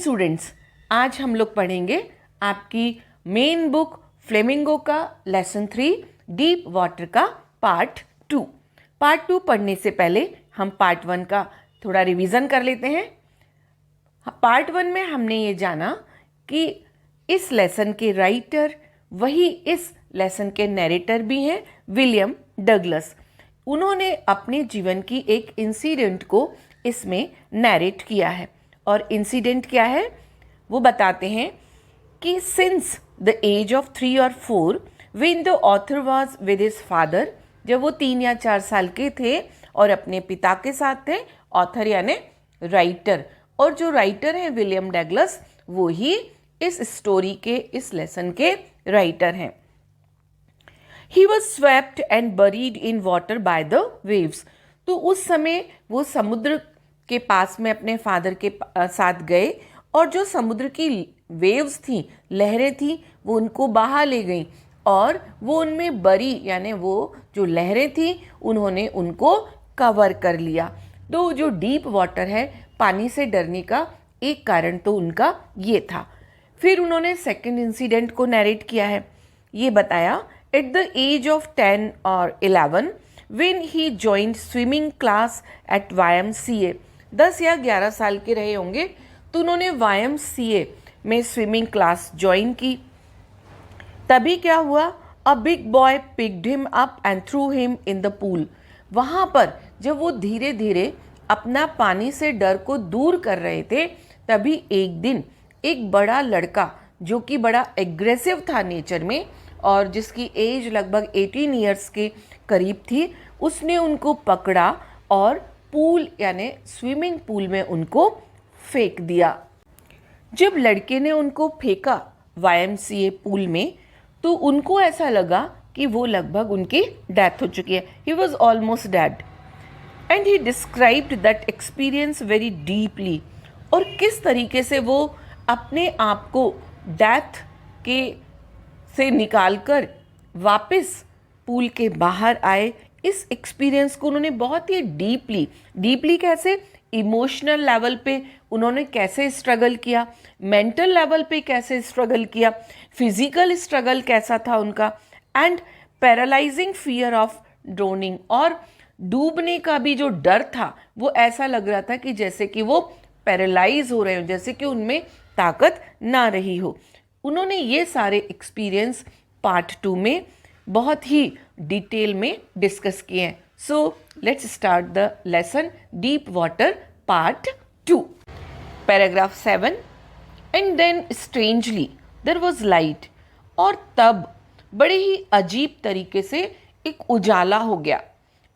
Students, आज हम लोग पढ़ेंगे आपकी मेन बुक फ्लेमिंगो का लेसन 3 डीप वाटर का पार्ट 2। पार्ट 2 पढ़ने से पहले हम पार्ट 1 का थोड़ा रिवीजन कर लेते हैं। पार्ट 1 में हमने ये जाना कि इस लेसन के राइटर वही इस लेसन के नैरेटर भी हैं, विलियम डगलस। उन्होंने अपने जीवन की एक इंसिडेंट को इसमें नैरेट किया है और इंसिडेंट क्या है वो बताते हैं कि सिंस द एज ऑफ 3 और 4 when the author was with his father, जब वो 3 या 4 साल के थे और अपने पिता के साथ थे, ऑथर यानी राइटर, और जो राइटर हैं विलियम डगलस वो ही इस स्टोरी के इस लेसन के राइटर हैं। He was swept and buried in water by the waves। तो उस समय वो समुद्र के पास में अपने फादर के साथ गए और जो समुद्र की वेव्स थी, लहरें थी, वो उनको बहा ले गई और वो उनमें बरी यानी वो जो लहरें थी उन्होंने उनको कवर कर लिया। तो जो डीप वाटर है, पानी से डरने का एक कारण तो उनका ये था। फिर उन्होंने सेकंड इंसिडेंट को नैरेट किया है। ये बताया एट द एज ऑफ 10 और 11 when he joined swimming class at YMCA। 10 या 11 साल के रहे होंगे तो उन्होंने YMCA में स्विमिंग क्लास ज्वाइन की। तभी क्या हुआ, a big boy picked him up and through him in the pool. वहाँ पर जब वो धीरे धीरे अपना पानी से डर को दूर कर रहे थे, तभी एक दिन एक बड़ा लड़का जो कि बड़ा एग्रेसिव था नेचर में और जिसकी एज लगभग 18 ईयर्स के करीब थी, उसने उनको पकड़ा और पूल यानी स्विमिंग पूल में उनको फेंक दिया। जब लड़के ने उनको फेंका YMCA पूल में तो उनको ऐसा लगा कि वो लगभग उनकी डेथ हो चुकी है। He was almost dead and he described that experience very deeply. और किस तरीके से वो अपने आप को डेथ के से निकालकर वापस पूल के बाहर आए, इस एक्सपीरियंस को उन्होंने बहुत ही डीपली कैसे, इमोशनल लेवल पे उन्होंने कैसे स्ट्रगल किया, मेंटल लेवल पे कैसे स्ट्रगल किया, फिजिकल स्ट्रगल कैसा था उनका, and paralysing fear of droning, और डूबने का भी जो डर था वो ऐसा लग रहा था कि जैसे कि वो पैरालाइज हो रहे हो, जैसे कि उनमें ताकत ना रही हो। उन्होंने ये सारे एक्सपीरियंस पार्ट 2 में बहुत ही डिटेल में डिस्कस किए हैं। So let's start the lesson deep water part 2। Paragraph 7, and then strangely there was light. और तब बड़े ही अजीब तरीके से एक उजाला हो गया।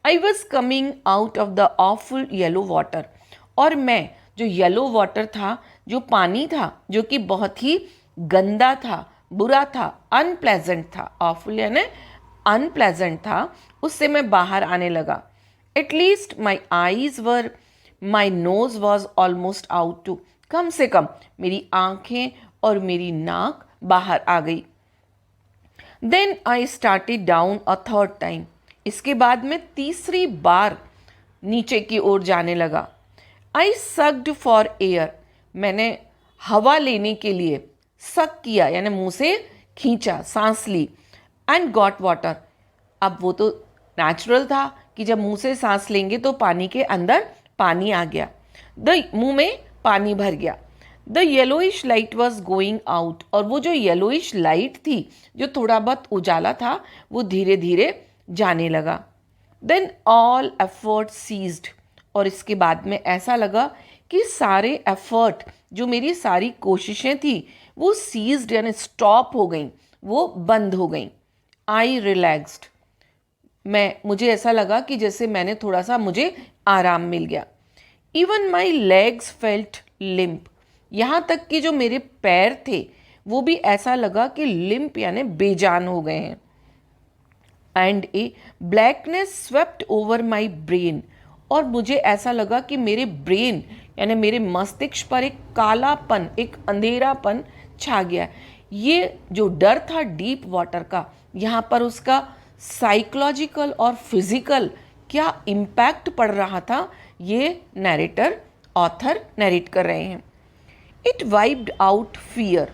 I was coming out of the awful yellow water. और मैं जो येलो वाटर था, जो पानी था जो कि बहुत ही गंदा था, बुरा था, अनप्लेजेंट था, ऑफुल यानी अनप्लेजेंट था, उससे मैं बाहर आने लगा। At least my eyes were, my nose was almost out too. कम से कम मेरी आंखें और मेरी नाक बाहर आ गई। Then I started down a third time. इसके बाद मैं तीसरी बार नीचे की ओर जाने लगा। आई सक्ड फॉर एयर। मैंने हवा लेने के लिए सक किया यानी मुंह से खींचा, सांस ली। And got water. अब वो तो नेचुरल था कि जब मुंह से सांस लेंगे तो पानी के अंदर पानी आ गया, मुंह में पानी भर गया। The yellowish light was going out. और वो जो येलोइश लाइट थी, जो थोड़ा बहुत उजाला था, वो धीरे धीरे जाने लगा। Then all effort ceased. और इसके बाद में ऐसा लगा कि सारे एफर्ट, जो मेरी सारी कोशिशें थी, वो सीज्ड यानी स्टॉप हो गई, वो बंद हो गई। आई रिलैक्स्ड। मुझे ऐसा लगा कि जैसे मैंने थोड़ा सा, मुझे आराम मिल गया। Even my legs felt limp. यहाँ तक कि जो मेरे पैर थे वो भी ऐसा लगा कि लिम्प यानी बेजान हो गए हैं। And A blackness swept over my brain. और मुझे ऐसा लगा कि मेरे ब्रेन यानी मेरे मस्तिष्क पर एक कालापन, एक अंधेरापन छा गया। ये जो डर था डीप वाटर का, यहाँ पर उसका साइकोलॉजिकल और फिजिकल क्या इम्पैक्ट पड़ रहा था, ये नैरेटर, ऑथर नैरेट कर रहे हैं। It wiped out fear.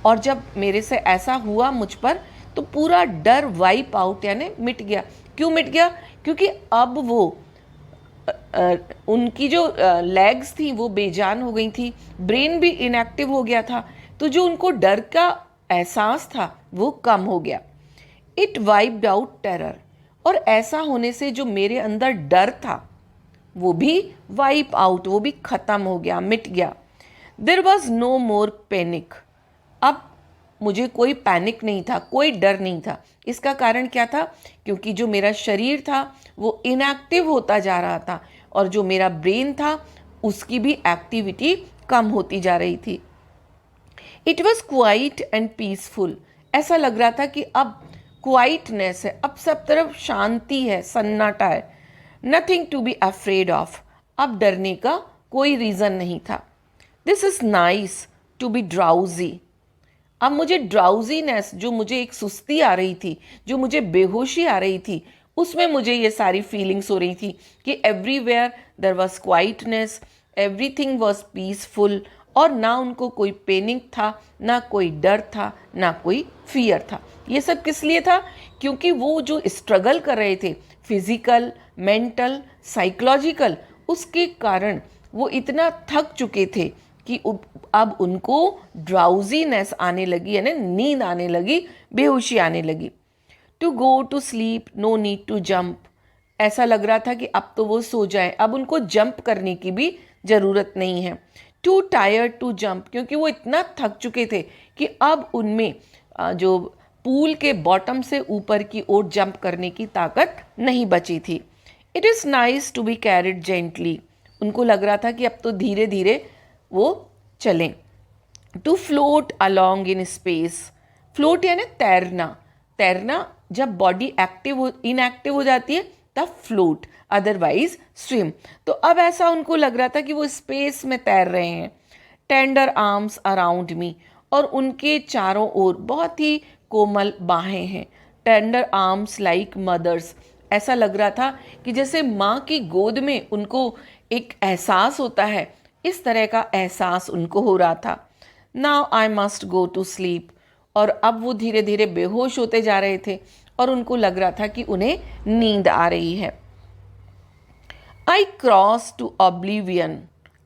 और जब मेरे से ऐसा हुआ मुझ पर, तो पूरा डर वाइप आउट यानी मिट गया। क्यों मिट गया? क्योंकि अब वो उनकी जो लेग्स थी वो बेजान हो गई थी, ब्रेन भी इनएक्टिव हो गया था, तो जो उनको डर का एहसास था वो कम हो गया। It wiped out terror. और ऐसा होने से जो मेरे अंदर डर था वो भी वाइप आउट, वो भी खत्म हो गया, मिट गया। There was no more panic. अब मुझे कोई पैनिक नहीं था, कोई डर नहीं था। इसका कारण क्या था? क्योंकि जो मेरा शरीर था वो इनएक्टिव होता जा रहा था और जो मेरा ब्रेन था उसकी भी एक्टिविटी कम होती जा रही थी। It was quiet and peaceful. ऐसा लग रहा था कि अब क्वाइटनेस है, अब सब तरफ शांति है, सन्नाटा है। Nothing to be afraid of. अब डरने का कोई रीज़न नहीं था। This is nice to be drowsy. अब मुझे ड्राउजीनेस, जो मुझे एक सुस्ती आ रही थी, जो मुझे बेहोशी आ रही थी, उसमें मुझे ये सारी फीलिंग्स हो रही थी कि everywhere there was quietness, everything was peaceful. और ना उनको कोई पेनिक था, ना कोई डर था, ना कोई फियर था। ये सब किस लिए था? क्योंकि वो जो स्ट्रगल कर रहे थे, फिजिकल, मेंटल, साइकोलॉजिकल, उसके कारण वो इतना थक चुके थे कि अब उनको ड्राउजीनेस आने लगी, यानी नींद आने लगी, बेहोशी आने लगी। To go to sleep, no need to jump. ऐसा लग रहा था कि अब तो वो सो जाए, अब उनको जंप करने की भी ज़रूरत नहीं है। टू टायर्ड टू जंप, क्योंकि वो इतना थक चुके थे कि अब उनमें जो पूल के बॉटम से ऊपर की ओर जंप करने की ताकत नहीं बची थी। It is nice to be carried gently. उनको लग रहा था कि अब तो धीरे धीरे वो चलें। To float along in space. Float यानी तैरना। तैरना जब बॉडी इनएक्टिव हो जाती है तब फ्लोट, अदरवाइज स्विम। तो अब ऐसा उनको लग रहा था कि वो स्पेस में तैर रहे हैं। Tender arms around me. और उनके चारों ओर बहुत ही कोमल बाहें हैं। Tender arms like mother's. ऐसा लग रहा था कि जैसे माँ की गोद में उनको एक एहसास होता है, इस तरह का एहसास उनको हो रहा था। Now I must go to sleep. और अब वो धीरे धीरे बेहोश होते जा रहे थे और उनको लग रहा था कि उन्हें नींद आ रही है। I cross to oblivion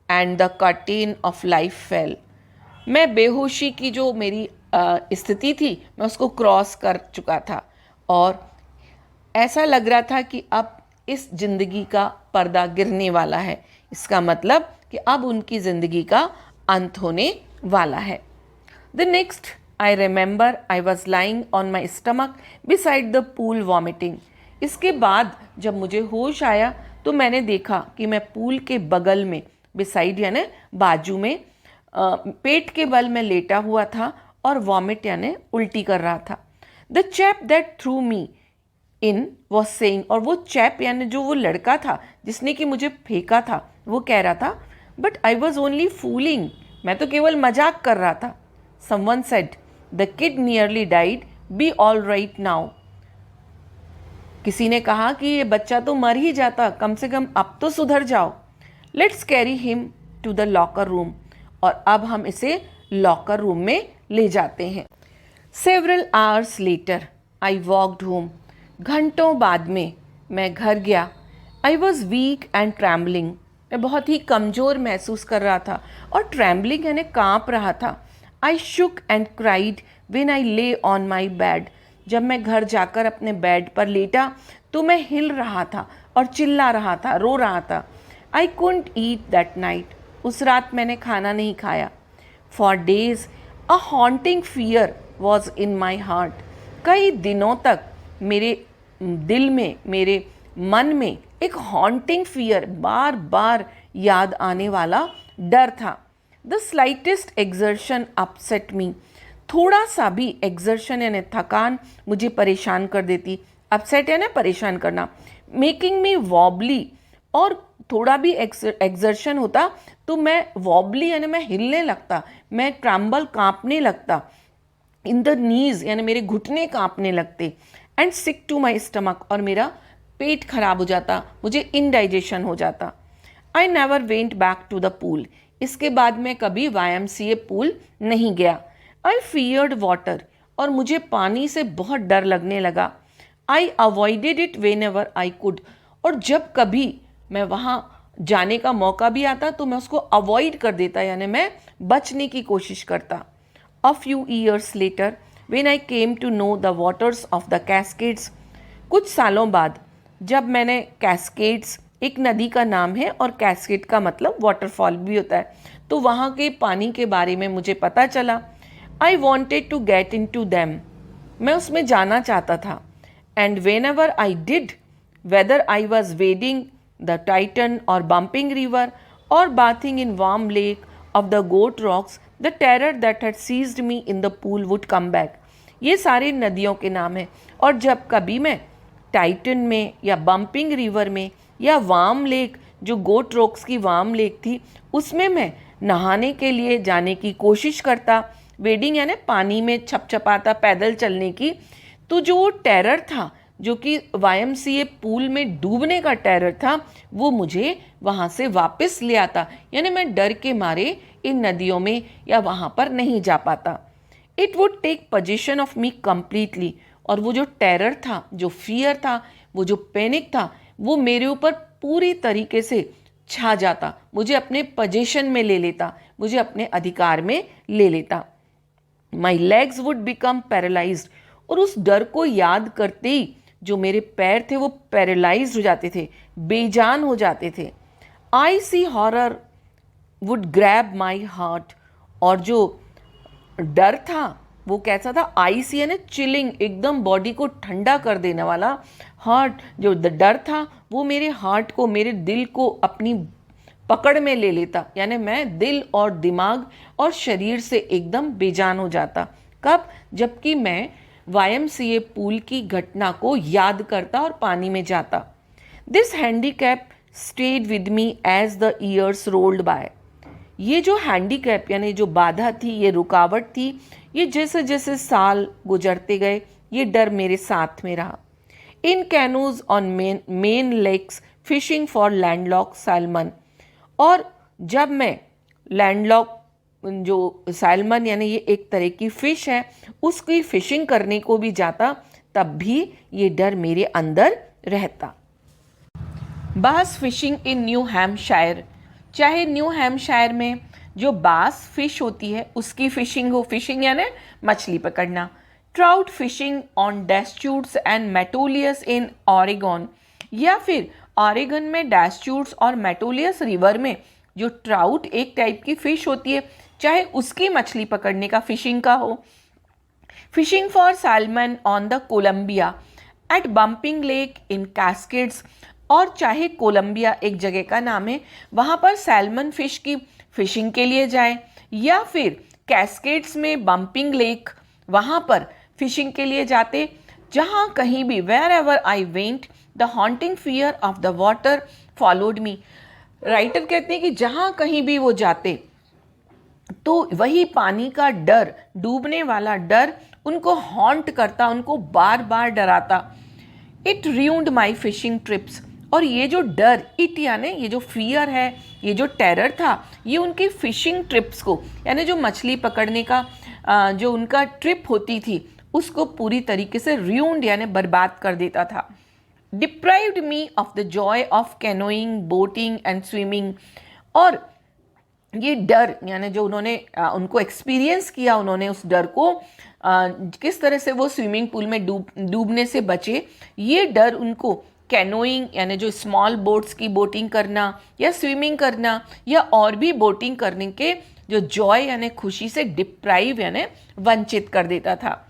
and the curtain of life fell. मैं बेहोशी की जो मेरी स्थिति थी, मैं उसको क्रॉस कर चुका था और ऐसा लग रहा था कि अब इस जिंदगी का पर्दा गिरने वाला है। इसका मतलब कि अब उनकी ज़िंदगी का अंत होने वाला है। The next I remember I was lying on my stomach beside the pool vomiting. इसके बाद जब मुझे होश आया तो मैंने देखा कि मैं पूल के बगल में, बिसाइड यानी बाजू में, पेट के बल में लेटा हुआ था और वॉमिट यानी उल्टी कर रहा था। The chap that through me in was saying. और वो चैप यानी जो वो लड़का था जिसने कि मुझे फेंका था, वो कह रहा था, but I was only fooling. मैं तो केवल मजाक कर रहा था। Someone said, the kid nearly died, be all right now. किसी ने कहा कि ये बच्चा तो मर ही जाता, कम से कम अब तो सुधर जाओ। Let's carry him to the locker room. और अब हम इसे लॉकर रूम में ले जाते हैं। Several hours later I walked home. घंटों बाद में मैं घर गया। I was weak and trembling. मैं बहुत ही कमज़ोर महसूस कर रहा था और ट्रैम्बलिंग यानी काँप रहा था। आई शुक एंड क्राइड व्हेन आई ले ऑन माई बेड। जब मैं घर जाकर अपने बेड पर लेटा तो मैं हिल रहा था और चिल्ला रहा था, रो रहा था। I couldn't eat that night. उस रात मैंने खाना नहीं खाया। For days a haunting fear was in my heart. कई दिनों तक मेरे दिल में, मेरे मन में एक हॉन्टिंग फियर, बार बार याद आने वाला डर था। द स्लाइटेस्ट एक्सर्शन अपसेट मी। थोड़ा सा भी एक्सर्शन यानी थकान मुझे परेशान कर देती। अपसेट यानी परेशान करना। Making me wobbly. और थोड़ा भी एक्सर्शन होता तो मैं वॉबली यानी मैं हिलने लगता, मैं ट्रम्बल, कांपने लगता। इन द नीज यानी मेरे घुटने कांपने लगते। And sick to my stomach. और मेरा पेट खराब हो जाता, मुझे इनडाइजेशन हो जाता। I never went back to the pool. इसके बाद मैं कभी YMCA पूल नहीं गया। आई फियर्ड वाटर, और मुझे पानी से बहुत डर लगने लगा। I avoided it whenever I could, और जब कभी मैं वहाँ जाने का मौका भी आता तो मैं उसको अवॉइड कर देता, यानी मैं बचने की कोशिश करता। A few years later when I came to know the waters of the Cascades, कुछ सालों बाद जब मैंने कैस्केड्स, एक नदी का नाम है और कैस्केड का मतलब वाटरफॉल भी होता है, तो वहाँ के पानी के बारे में मुझे पता चला। I wanted to get in to them, मैं उसमें जाना चाहता था। And whenever I did, whether I was wading the Tieton or Bumping River or bathing in Warm Lake of the goat rocks, the terror that had seized me in the pool would come back. ये सारे नदियों के नाम हैं, और जब कभी मैं टाइटन में या बम्पिंग रिवर में या वार्म लेक, जो गोट रॉक्स की वार्म लेक थी, उसमें मैं नहाने के लिए जाने की कोशिश करता, वेडिंग यानी पानी में छपछपाता पैदल चलने की, तो जो वो टेरर था, जो कि YMCA पूल में डूबने का टेरर था, वो मुझे वहाँ से वापस ले आता, यानी मैं डर के मारे इन नदियों में या वहाँ पर नहीं जा पाता। It would take position of me completely, और वो जो टेरर था, जो फियर था, वो जो पैनिक था, वो मेरे ऊपर पूरी तरीके से छा जाता, मुझे अपने पोजीशन में ले लेता, मुझे अपने अधिकार में ले लेता। My legs would become paralysed, और उस डर को याद करते ही जो मेरे पैर थे वो पैरालाइज्ड हो जाते थे, बेजान हो जाते थे। I see horror would grab my heart, और जो डर था वो कैसा था, आई सी यानी चिलिंग, एकदम बॉडी को ठंडा कर देने वाला। हार्ट, जो डर था वो मेरे हार्ट को, मेरे दिल को अपनी पकड़ में ले लेता, यानी मैं दिल और दिमाग और शरीर से एकदम बेजान हो जाता। कब? जबकि मैं YMCA पूल की घटना को याद करता और पानी में जाता। This handicap stayed with me as the years rolled by, ये जो हैंडीकैप यानी जो बाधा थी, ये रुकावट थी, ये जैसे जैसे साल गुजरते गए ये डर मेरे साथ में रहा। In canoes on Maine lakes fishing for landlocked salmon, और जब मैं लैंडलॉक, जो सैल्मन यानी ये एक तरह की फ़िश है, उसकी फ़िशिंग करने को भी जाता, तब भी ये डर मेरे अंदर रहता। बास फिशिंग इन न्यू हैम्पशायर, चाहे न्यू हैम्पशायर में जो बास फिश होती है उसकी फ़िशिंग हो, फ़िशिंग यानी मछली पकड़ना। Trout fishing on Deschutes and Metolius in Oregon, या फिर ऑरेगन में डेस्चूट्स और मेटोलियस रिवर में जो ट्राउट एक टाइप की फ़िश होती है, चाहे उसकी मछली पकड़ने का फ़िशिंग का हो। Fishing for salmon on the Columbia at Bumping Lake in Cascades, और चाहे कोलंबिया एक जगह का नाम है, वहाँ पर सैल्मन फिश की फिशिंग के लिए जाएं, या फिर कैस्केड्स में बम्पिंग लेक, वहाँ पर फिशिंग के लिए जाते। जहाँ कहीं भी, wherever I went the haunting fear of the water followed me, writer कहते हैं कि जहाँ कहीं भी वो जाते तो वही पानी का डर, डूबने वाला डर उनको हॉन्ट करता, उनको बार बार डराता। It ruined my fishing trips, और ये जो डर, इट यानी ये जो फियर है, ये जो टेरर था, ये उनकी फिशिंग ट्रिप्स को, यानी जो मछली पकड़ने का जो उनका ट्रिप होती थी, उसको पूरी तरीके से ruined यानी बर्बाद कर देता था। Deprived me of the Joy of canoeing, boating and swimming, और ये डर यानी जो उन्होंने उनको एक्सपीरियंस किया, उन्होंने उस डर को किस तरह से वो स्विमिंग पूल में डूबने से बचे, ये डर उनको कैनोइंग यानी जो स्मॉल बोट्स की बोटिंग करना या स्विमिंग करना या और भी बोटिंग करने के जो जॉय यानी खुशी से डिप्राइव यानी वंचित कर देता था।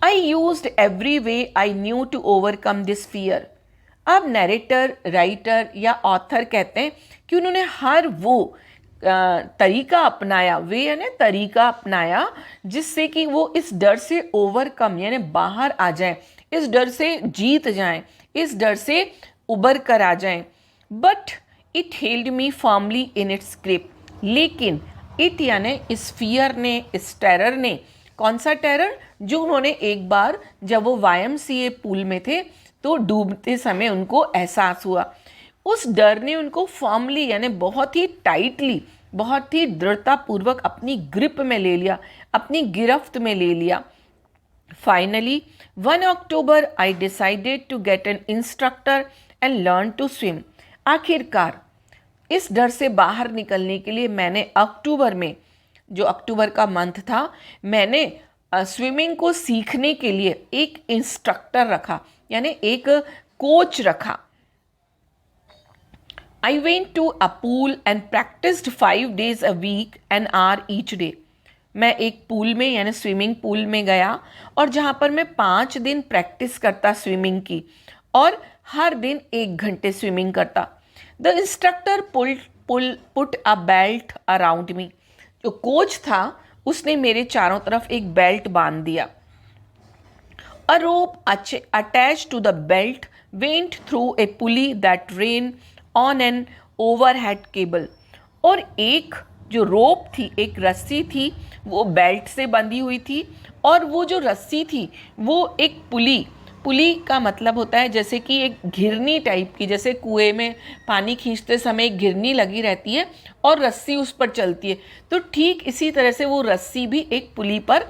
I used every way I knew to overcome this fear. अब नैरेटर, राइटर या ऑथर कहते हैं कि उन्होंने हर वो तरीका अपनाया, वे यानी तरीका अपनाया, जिससे कि वो इस डर से ओवरकम यानी बाहर आ जाएं, इस डर से जीत जाएं, इस डर से उबर कर आ जाएं। But it held me firmly in its grip, लेकिन इट यानी इस फियर ने, इस टेरर ने, कौन सा टेरर, जो उन्होंने एक बार जब वो YMCA पूल में थे तो डूबते समय उनको एहसास हुआ, उस डर ने उनको फर्मली यानी बहुत ही टाइटली, बहुत ही दृढ़तापूर्वक अपनी ग्रिप में ले लिया, अपनी गिरफ्त में ले लिया। Finally 1 October I decided to get an instructor and learn to swim. आखिरकार इस डर से बाहर निकलने के लिए मैंने अक्टूबर में, जो अक्टूबर का मंथ था, मैंने स्विमिंग को सीखने के लिए एक इंस्ट्रक्टर रखा, यानी एक कोच रखा। I went to a pool and practiced 5 days a week, an hour each day. मैं एक पूल में यानी स्विमिंग पूल में गया और जहाँ पर मैं 5 दिन प्रैक्टिस करता स्विमिंग की और हर दिन 1 घंटे स्विमिंग करता। The instructor put a belt around me. जो कोच था उसने मेरे चारों तरफ एक बेल्ट बांध दिया। A rope attached to the belt went through a pulley that ran on an overhead cable. और एक जो रोप थी, एक रस्सी थी, वो बेल्ट से बंधी हुई थी और वो जो रस्सी थी वो एक पुली का मतलब होता है जैसे कि एक घिरनी टाइप की, जैसे कुएं में पानी खींचते समय एक घिरनी लगी रहती है और रस्सी उस पर चलती है, तो ठीक इसी तरह से वो रस्सी भी एक पुली पर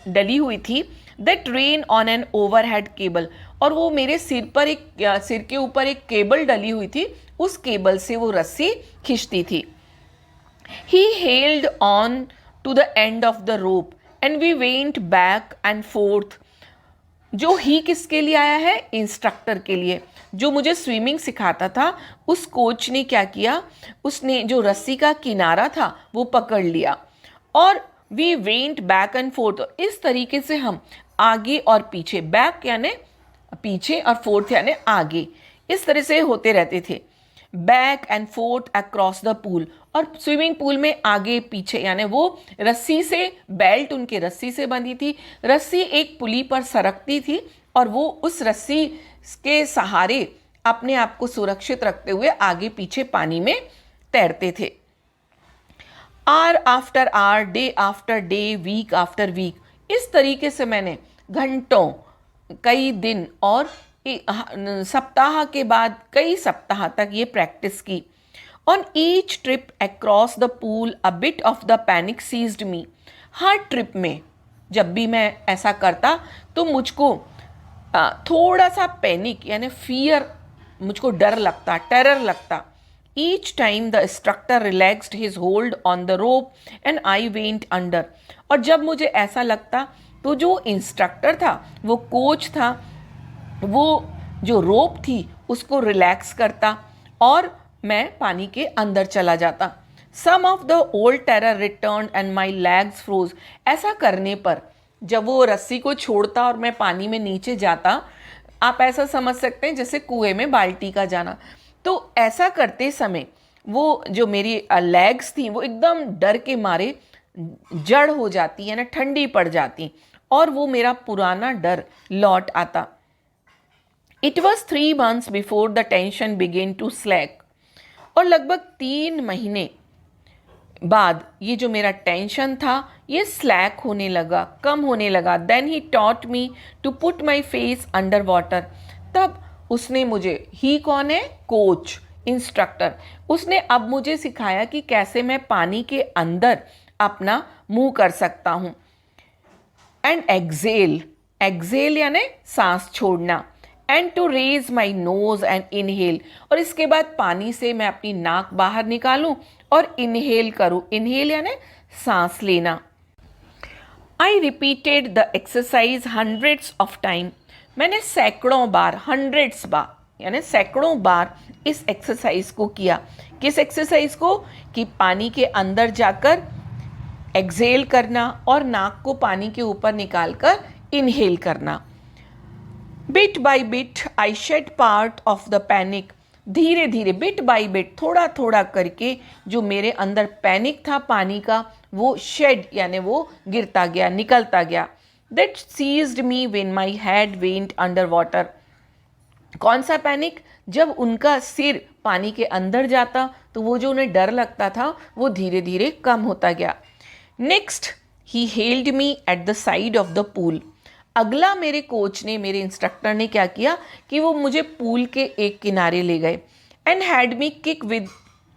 डली हुई थी। That ran on an overhead cable, और वो मेरे सिर के ऊपर एक केबल डली हुई थी, उस केबल से वो रस्सी खींचती थी। He held on to the end of the rope and we went back and forth. जो ही किसके लिए आया है? इंस्ट्रक्टर के लिए, जो मुझे स्विमिंग सिखाता था। उस कोच ने क्या किया, उसने जो रस्सी का किनारा था वो पकड़ लिया और we went back and forth. इस तरीके से हम आगे और पीछे, बैक यानी पीछे और फोर्थ यानी आगे, इस तरह से होते रहते थे। Back and fourth across the pool, और स्विमिंग पूल में आगे पीछे यानी वो रस्सी से, बेल्ट उनके रस्सी से बंधी थी, रस्सी एक पुली पर सरकती थी और वो उस रस्सी के सहारे अपने आप को सुरक्षित रखते हुए आगे पीछे पानी में तैरते थे। Hour after hour, day after day, week after week, इस तरीके से मैंने घंटों, कई दिन और सप्ताह के बाद कई सप्ताह तक ये प्रैक्टिस की। On each trip across the pool a bit of the panic seized me. हर ट्रिप में जब भी मैं ऐसा करता तो मुझको थोड़ा सा पैनिक यानी फियर, मुझको डर लगता, टेरर लगता। Each time the instructor relaxed his hold on the rope and I went under. और जब मुझे ऐसा लगता तो जो इंस्ट्रक्टर था, वो कोच था, वो जो रोप थी उसको रिलैक्स करता और मैं पानी के अंदर चला जाता। Some of the old terror return and my legs froze. ऐसा करने पर जब वो रस्सी को छोड़ता और मैं पानी में नीचे जाता, आप ऐसा समझ सकते हैं जैसे कुएं में बाल्टी का जाना। तो ऐसा करते समय वो जो मेरी लेग्स थी वो एकदम डर के मारे जड़ हो जाती, यानी ठंडी पड़ जाती, और वो मेरा पुराना डर लौट आता। It was 3 months before the tension began to slack. और लगभग 3 महीने बाद ये जो मेरा टेंशन था ये स्लैक होने लगा, कम होने लगा। Then he taught me to put my face under water. तब उसने मुझे, ही कौन है? Coach, instructor. उसने अब मुझे सिखाया कि कैसे मैं पानी के अंदर अपना मुंह कर सकता हूँ। एंड एक्सेल यानी सांस छोड़ना। And to raise my nose and inhale, और इसके बाद पानी से मैं अपनी नाक बाहर निकालूं और इनहेल करूं। इनहेल यानी सांस लेना। I repeated the exercise hundreds of time. मैंने सैकड़ों बार, हंड्रेड्स बार यानी सैकड़ों बार इस एक्सरसाइज को किया। किस एक्सरसाइज को? कि पानी के अंदर जाकर एक्सेल करना और नाक को पानी के ऊपर निकालकर इनहेल करना। Bit by bit I shed part of the panic. धीरे धीरे, बिट बाई बिट, थोड़ा थोड़ा करके जो मेरे अंदर पैनिक था पानी का, वो शेड यानी वो गिरता गया, निकलता गया। That seized me when my head went under water. कौन सा पैनिक? जब उनका सिर पानी के अंदर जाता तो वो जो उन्हें डर लगता था वो धीरे धीरे कम होता गया। Next he held me at the side of the pool. अगला मेरे कोच ने, मेरे इंस्ट्रक्टर ने क्या किया कि वो मुझे पूल के एक किनारे ले गए and had me kick with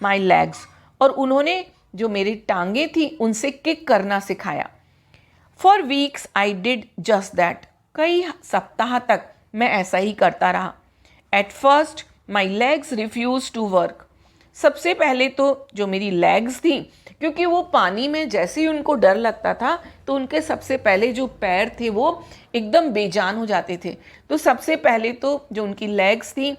my legs, और उन्होंने जो मेरी टांगे थी उनसे किक करना सिखाया। For weeks I did just that, कई सप्ताह तक मैं ऐसा ही करता रहा। At first my legs refuse to work, सबसे पहले तो जो मेरी लेग्स थी, क्योंकि वो पानी में जैसे ही उनको डर लगता था तो उनके सबसे पहले जो पैर थे वो एकदम बेजान हो जाते थे। तो सबसे पहले तो जो उनकी लेग्स थी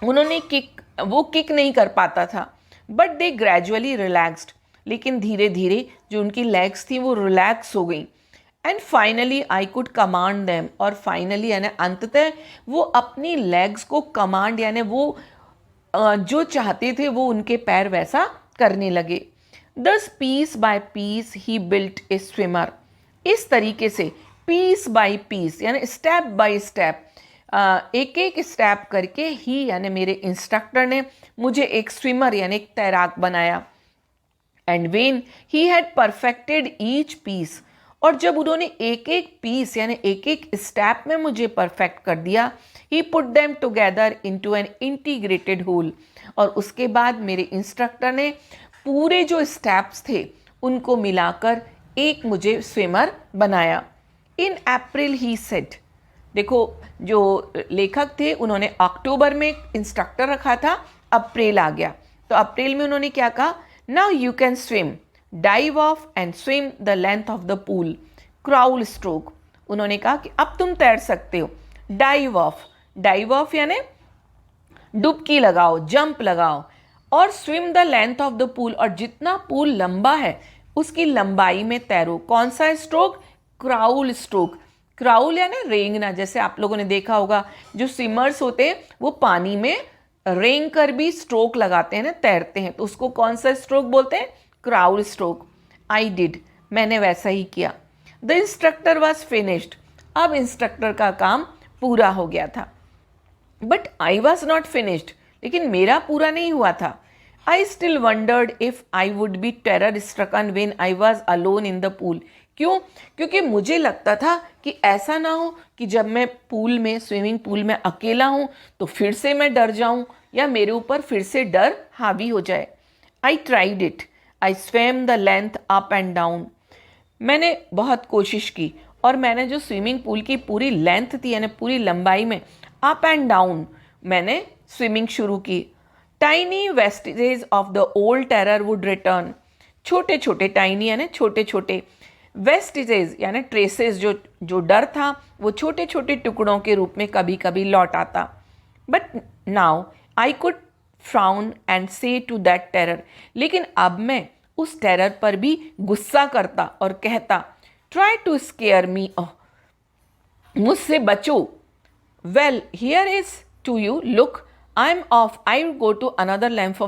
उन्होंने किक नहीं कर पाता था, बट दे ग्रेजुअली रिलैक्स्ड, लेकिन धीरे धीरे जो उनकी लेग्स थी वो रिलैक्स हो गई। And finally I could command them, और फाइनली यानी अंततः वो अपनी लेग्स को कमांड यानी वो जो चाहते थे वो उनके पैर वैसा करने लगे। Thus piece by piece he built a swimmer, इस तरीके से पीस बाय पीस यानी स्टेप बाय स्टेप, एक एक स्टेप करके ही यानी मेरे इंस्ट्रक्टर ने मुझे एक स्विमर यानी एक तैराक बनाया। And when he had perfected each piece, और जब उन्होंने एक एक पीस यानी एक एक स्टेप में मुझे परफेक्ट कर दिया, he put them together into an integrated whole, और उसके बाद मेरे इंस्ट्रक्टर ने पूरे जो स्टेप्स थे उनको मिलाकर एक मुझे स्विमर बनाया। इन अप्रैल ही सेड, देखो जो लेखक थे उन्होंने अक्टूबर में इंस्ट्रक्टर रखा था, अप्रैल आ गया, तो अप्रैल में उन्होंने क्या कहा, now you can swim, dive of and swim the length of the pool, crawl stroke, उन्होंने कहा कि अब तुम तैर सकते हो। डाइव ऑफ यानी डुबकी लगाओ, जंप लगाओ, और swim the length of the pool, और जितना पूल लंबा है उसकी लंबाई में तैरो। कौन सा स्ट्रोक, क्राउल स्ट्रोक, क्राउल यानी रेंगना, जैसे आप लोगों ने देखा होगा जो स्विमर्स होते हैं वो पानी में रेंग कर भी स्ट्रोक लगाते हैं ना, तैरते हैं, तो उसको कौन सा स्ट्रोक बोलते हैं, क्राउल स्ट्रोक। आई डिड, मैंने वैसा ही किया। द इंस्ट्रक्टर वॉज फिनिश्ड, अब इंस्ट्रक्टर का काम पूरा हो गया था। But I was not finished, लेकिन मेरा पूरा नहीं हुआ था। I still wondered if I would be terror stricken when I was alone in the pool. क्यों? क्योंकि मुझे लगता था कि ऐसा ना हो कि जब मैं पूल में, स्विमिंग पूल में अकेला हूँ तो फिर से मैं डर जाऊँ या मेरे ऊपर फिर से डर हावी हो जाए। I tried it, I स्वेम the length up and down, मैंने बहुत कोशिश की और मैंने जो स्विमिंग पूल की पूरी लेंथ थी यानी पूरी लंबाई में अप एंड डाउन मैंने स्विमिंग शुरू की। Tiny vestiges of the old terror would return, छोटे छोटे, टाइनी यानी छोटे छोटे, वेस्टेजेस यानी ट्रेसेस, जो डर था वो छोटे छोटे टुकड़ों के रूप में कभी कभी लौट आता। But now I could frown and से टू दैट टेरर, लेकिन अब मैं उस टेरर पर भी गुस्सा करता और कहता, ट्राई टू स्केयर मी, मुझसे बचो। Well here is to you, look I am off, I will go to another length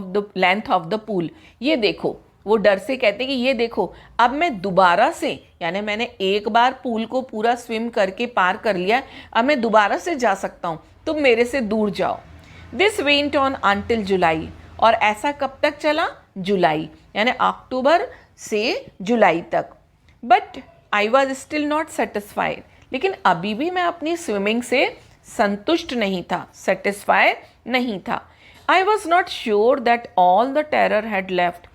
of the pool. ये देखो, वो डर से कहते कि ये देखो अब मैं दोबारा से, यानी मैंने एक बार पूल को पूरा स्विम करके पार कर लिया, अब मैं दोबारा से जा सकता हूँ, तुम मेरे से दूर जाओ। दिस वेंट ऑन अंटिल जुलाई, और ऐसा कब तक चला, जुलाई यानी अक्टूबर से जुलाई तक। But I was still not satisfied, लेकिन अभी भी मैं अपनी स्विमिंग से संतुष्ट नहीं था, सेटिस्फाई नहीं था। आई was not sure that all the terror had left,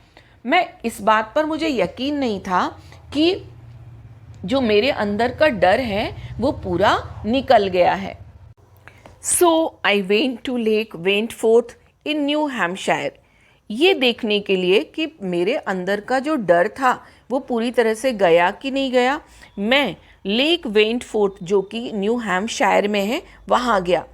मैं इस बात पर मुझे यकीन नहीं था कि जो मेरे अंदर का डर है वो पूरा निकल गया है। So I went to Lake Wentworth in New Hampshire, ये देखने के लिए कि मेरे अंदर का जो डर था वो पूरी तरह से गया कि नहीं गया, मैं लेक वेंटफोर्थ जो कि न्यू हैम्पशायर में है वहाँ गया।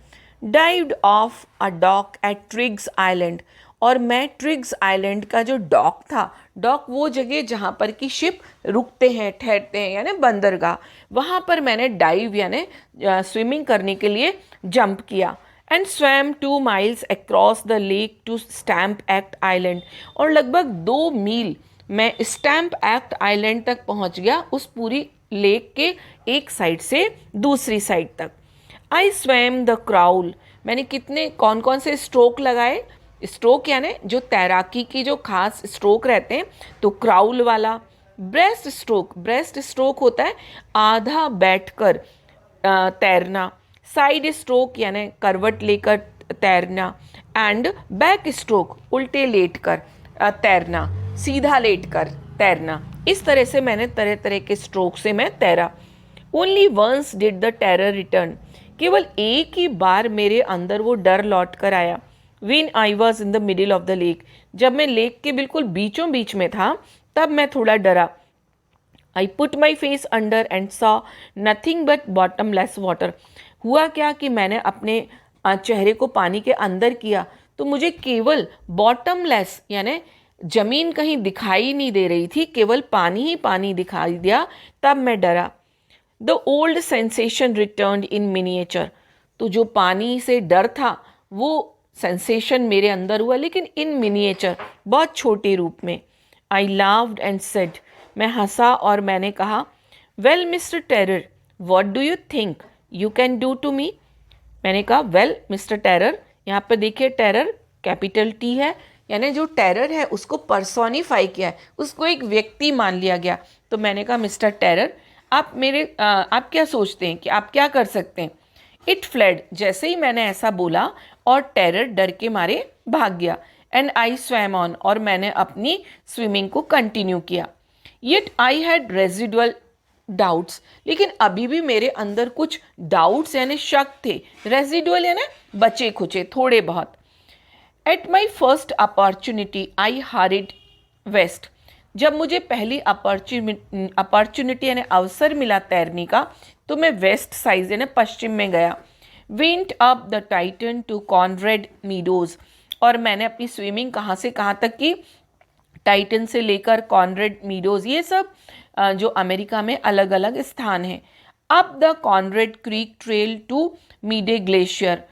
Dived off a dock at Triggs Island, और मैं ट्रिग्स आइलैंड का जो डॉक था, डॉक वो जगह जहाँ पर कि शिप रुकते हैं, ठहरते हैं, यानी बंदरगाह, वहाँ पर मैंने डाइव यानी स्विमिंग करने के लिए जंप किया। And swam 2 miles across the lake to Stamp Act Island, और लगभग 2 मील मैं स्टैम्प एक्ट आइलैंड तक पहुँच गया, उस पूरी लेक के एक साइड से दूसरी साइड तक। आई स्वैम द क्राउल, मैंने कौन कौन से स्ट्रोक लगाए, स्ट्रोक यानी जो तैराकी की जो खास स्ट्रोक रहते हैं, तो क्राउल वाला, ब्रेस्ट स्ट्रोक होता है आधा बैठकर तैरना, साइड स्ट्रोक यानी करवट लेकर तैरना, एंड बैक स्ट्रोक उल्टे लेट कर तैरना, सीधा लेट कर तैरना। इस तरह से मैंने तरह तरह के स्ट्रोक से मैं तैरा। Only once did the terror return, केवल एक ही बार मेरे अंदर वो डर लौट कर आया। When I was in the middle of the lake, जब मैं लेक के बिल्कुल बीचों बीच में था तब मैं थोड़ा डरा। I put my face under and saw nothing but bottomless water. हुआ क्या कि मैंने अपने चेहरे को पानी के अंदर किया तो मुझे केवल बॉटमलेस यानी जमीन कहीं दिखाई नहीं दे रही थी, केवल पानी ही पानी दिखाई दिया। तब मैं डरा। The old sensation return in miniature, तो जो पानी से डर था वो सेंसेशन मेरे अंदर हुआ, लेकिन इन मिनिएचर, बहुत छोटे रूप में। आई लाव्ड एंड सेड, मैं हंसा और मैंने कहा, well mister terror, what do you think you can do to me. मैंने कहा वेल मिस्टर टेरर, यहाँ पे देखिए टेरर कैपिटल टी है, यानी जो टेरर है उसको पर्सोनिफाई किया है, उसको एक व्यक्ति मान लिया गया। तो मैंने कहा मिस्टर टेरर, आप क्या सोचते हैं कि आप क्या कर सकते हैं। इट फ्लेड, जैसे ही मैंने ऐसा बोला और टेरर डर के मारे भाग गया। एंड आई स्वैम ऑन, और मैंने अपनी स्विमिंग को कंटिन्यू किया। Yet I had residual doubts, लेकिन अभी भी मेरे अंदर कुछ डाउट्स यानी शक थे। रेजिडुअल यानी बचे खुचे थोड़े बहुत। At my first opportunity I hurried west, जब मुझे पहली अपॉर्चुनिटी यानी अवसर मिला तैरने का तो मैं वेस्ट साइड यानी पश्चिम में गया। Went up the Tieton to Conrad Meadows, और मैंने अपनी स्विमिंग कहाँ से कहाँ तक की, टाइटन से लेकर कॉनरेड मीडोज, ये सब जो अमेरिका में अलग अलग स्थान हैं। Up the Conrad Creek trail to Meade Glacier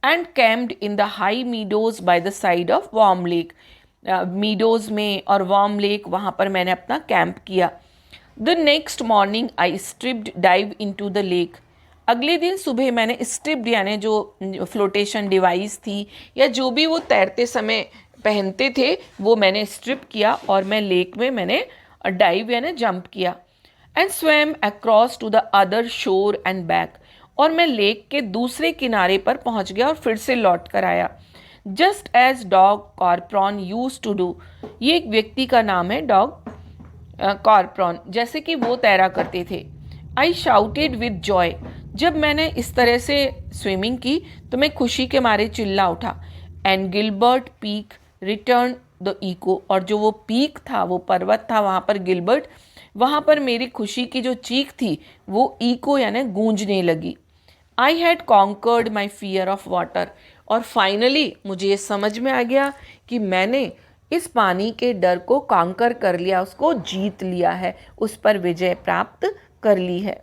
and camped in the high meadows by the side of Warm Lake. Meadows में और वार्म लेक, वहाँ पर मैंने अपना कैंप किया। The next morning I stripped dive into the lake, अगले दिन सुबह मैंने स्ट्रिप्ड यानी जो फ्लोटेशन डिवाइस थी या जो भी वो तैरते समय पहनते थे वो मैंने स्ट्रिप किया और मैं लेक में मैंने डाइव यानी जंप किया। And swam across to the other shore and back, और मैं लेक के दूसरे किनारे पर पहुंच गया और फिर से लौट कर आया। Just as doc Coffroth used to do, ये एक व्यक्ति का नाम है डॉग कॉर्प्रॉन, जैसे कि वो तैरा करते थे। आई शाउटेड विद जॉय, जब मैंने इस तरह से स्विमिंग की तो मैं खुशी के मारे चिल्ला उठा। And Gilbert Peak return the echo, और जो वो पीक था, वो पर्वत था, वहाँ पर गिलबर्ट, वहाँ पर मेरी खुशी की जो चीख थी वो इको यानी गूंजने लगी। I had conquered my fear of water, और फाइनली मुझे ये समझ में आ गया कि मैंने इस पानी के डर को कॉन्कर कर लिया, उसको जीत लिया है, उस पर विजय प्राप्त कर ली है।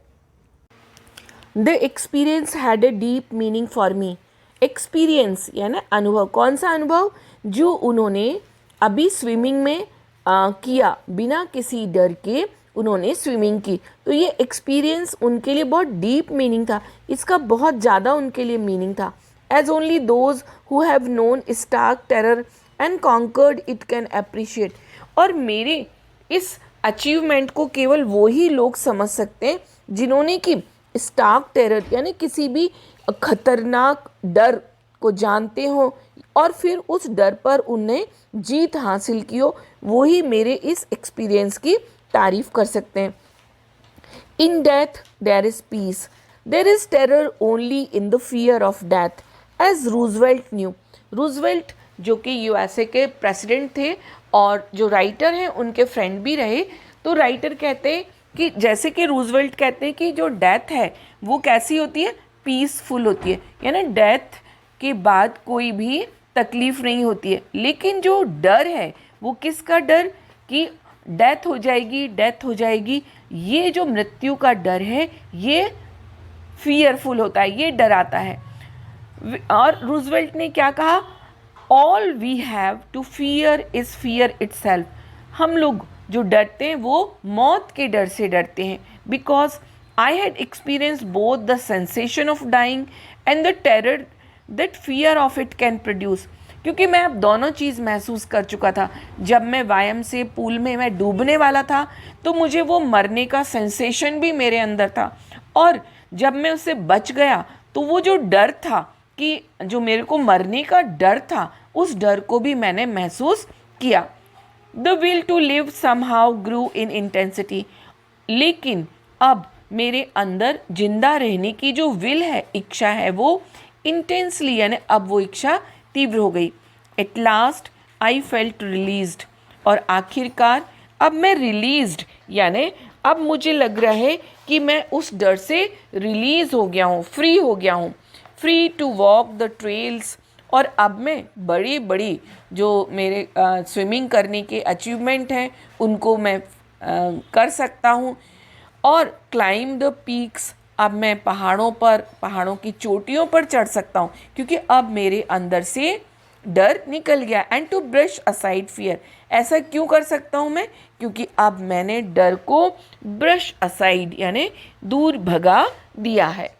The experience had a deep meaning for me, experience यानी अनुभव, कौन सा अनुभव, जो उन्होंने अभी स्विमिंग में किया, बिना किसी डर के उन्होंने स्विमिंग की, तो ये एक्सपीरियंस उनके लिए बहुत डीप मीनिंग था, इसका बहुत ज़्यादा उनके लिए मीनिंग था। As only those who have known stark terror and conquered it can appreciate, और मेरे इस अचीवमेंट को केवल वो ही लोग समझ सकते हैं जिन्होंने कि स्टार्क टेरर यानी किसी भी खतरनाक डर को जानते हो और फिर उस डर पर उन्हें जीत हासिल की हो, वो ही मेरे इस एक्सपीरियंस की तारीफ कर सकते हैं। In death there is peace, there is terror only in the fear of death, as Roosevelt knew. Roosevelt जो कि यूएसए के प्रेसिडेंट थे और जो राइटर हैं उनके फ्रेंड भी रहे, तो राइटर कहते हैं कि जैसे कि रूजवेल्ट कहते हैं कि जो डेथ है वो कैसी होती है, पीसफुल होती है, यानी डेथ के बाद कोई भी तकलीफ नहीं होती है। लेकिन जो डर है वो किसका डर, कि डेथ हो जाएगी, डेथ हो जाएगी, ये जो मृत्यु का डर है ये फियरफुल होता है, ये डराता है। और रूजवेल्ट ने क्या कहा, all we have to fear is fear itself, हम लोग जो डरते हैं वो मौत के डर से डरते हैं। Because I had experience both the sensation of dying and the terror that fear of it can produce, क्योंकि मैं अब दोनों चीज़ महसूस कर चुका था। जब मैं वायम से पूल में मैं डूबने वाला था तो मुझे वो मरने का सेंसेशन भी मेरे अंदर था, और जब मैं उससे बच गया तो वो जो डर था, कि जो मेरे को मरने का डर था, उस डर को भी मैंने महसूस किया। The will to live somehow grew in intensity. लेकिन अब मेरे अंदर जिंदा रहने की जो विल है, इच्छा है, वो इंटेंसली, यानी अब वो इच्छा तीव्र हो गई। At last I felt released. और आखिरकार अब मैं रिलीज्ड, यानी अब मुझे लग रहा है कि मैं उस डर से रिलीज हो गया हूँ, फ्री हो गया हूँ। Free to walk the trails. और अब मैं बड़ी बड़ी जो मेरे स्विमिंग करने के अचीवमेंट हैं उनको मैं कर सकता हूँ। और क्लाइम द पीक्स, अब मैं पहाड़ों की चोटियों पर चढ़ सकता हूँ, क्योंकि अब मेरे अंदर से डर निकल गया। And to brush aside fear, ऐसा क्यों कर सकता हूँ मैं? क्योंकि अब मैंने डर को ब्रश असाइड, यानी दूर भगा दिया है।